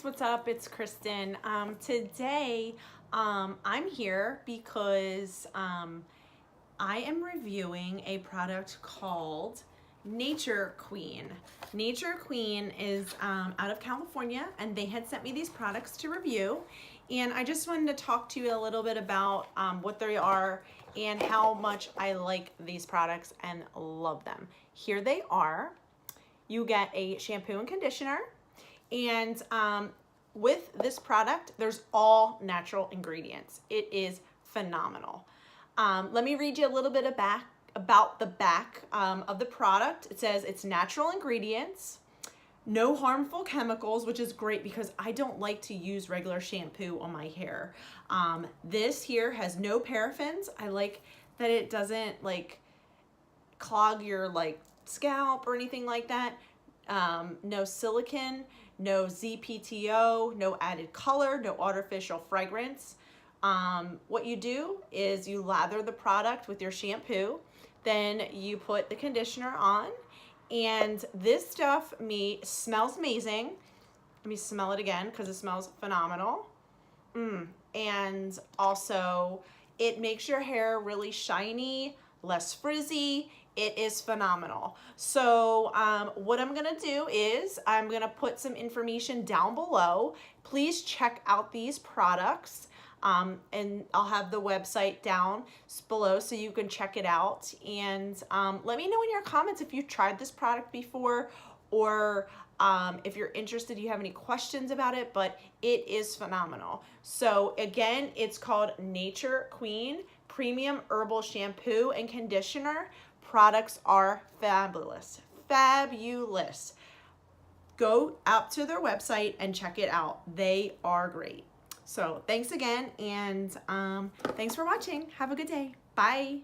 what's up? It's Kristin. Today I'm here because I am reviewing a product called Nature Queen. Nature Queen is out of California, and they had sent me these products to review, and I just wanted to talk to you a little bit about what they are and how much I like these products and love them. Here they are. You get a shampoo and conditioner, and with this product, there's all natural ingredients. It is phenomenal. Let me read you a little bit about the back of the product. It says it's natural ingredients, no harmful chemicals, which is great because I don't like to use regular shampoo on my hair. This here has no paraffins. I like that it doesn't like clog your scalp or anything like that. No silicone, no ZPTO, no added color, no artificial fragrance. What you do is you lather the product with your shampoo, then you put the conditioner on, and this stuff smells amazing. Let me smell it again because it smells phenomenal. And also it makes your hair really shiny, less frizzy. It is phenomenal. So what I'm gonna do is I'm gonna put some information down below. Please check out these products. And I'll have the website down below so you can check it out. And let me know in your comments if you've tried this product before, or if you're interested, you have any questions about it, but it is phenomenal. So again, it's called Nature Queen Premium Herbal Shampoo and Conditioner. Products are fabulous, fabulous. Go out to their website and check it out. They are great. So thanks again, and thanks for watching. Have a good day. Bye.